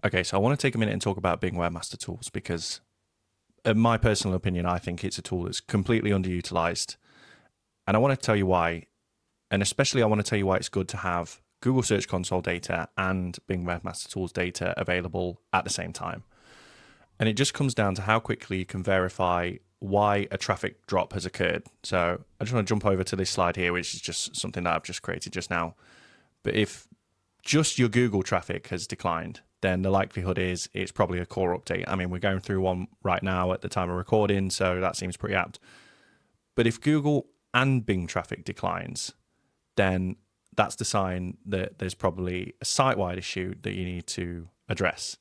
Okay, so I want to take a minute and talk about Bing Webmaster Tools because, in my personal opinion, I think it's a tool that's completely underutilized. And I want to tell you why. And especially, I want to tell you why it's good to have Google Search Console data and Bing Webmaster Tools data available at the same time. And it just comes down to how quickly you can verify why a traffic drop has occurred. So I just want to jump over to this slide here, which is just something that I've just created just now. But if just your Google traffic has declined, then the likelihood is it's probably a core update. I mean, we're going through one right now at the time of recording, so that seems pretty apt. But if Google and Bing traffic declines, then that's the sign that there's probably a site-wide issue that you need to address.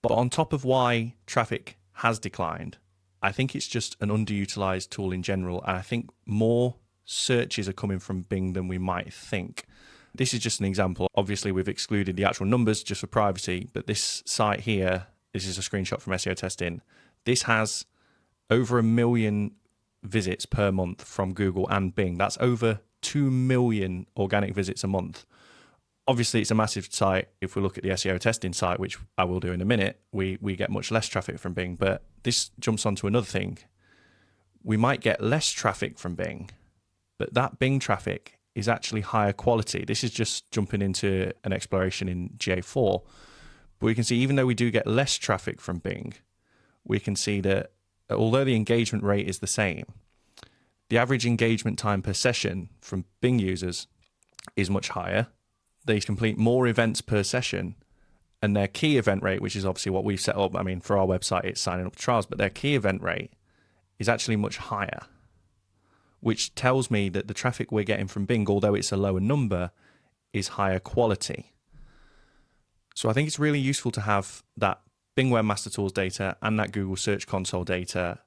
But on top of why traffic has declined, I think it's just an underutilized tool in general. And I think more searches are coming from Bing than we might think. This is just an example. Obviously, we've excluded the actual numbers just for privacy, but this site here, this is a screenshot from SEOTesting. This has over 1 million visits per month from Google and Bing. That's over 2 million organic visits a month. Obviously, it's a massive site. If we look at the SEOTesting site, which I will do in a minute, we get much less traffic from Bing. But this jumps onto another thing. We might get less traffic from Bing, but that Bing traffic is actually higher quality. This is just jumping into an exploration in GA4. But we can see, even though we do get less traffic from Bing, we can see that although the engagement rate is the same, the average engagement time per session from Bing users is much higher. They complete more events per session, and their key event rate, which is obviously what we've set up, I mean, for our website, it's signing up to trials, but their key event rate is actually much higher, which tells me that the traffic we're getting from Bing, although it's a lower number, is higher quality. So I think it's really useful to have that Bing Webmaster Tools data and that Google Search Console data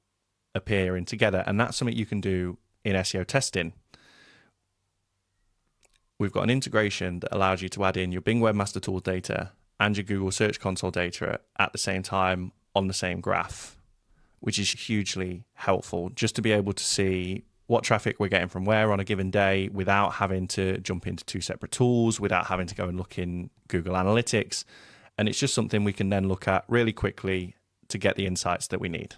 appearing together, and that's something you can do in SEOTesting. We've got an integration that allows you to add in your Bing Webmaster Tools data and your Google Search Console data at the same time on the same graph, which is hugely helpful just to be able to see what traffic we're getting from where on a given day without having to jump into two separate tools, without having to go and look in Google Analytics. And it's just something we can then look at really quickly to get the insights that we need.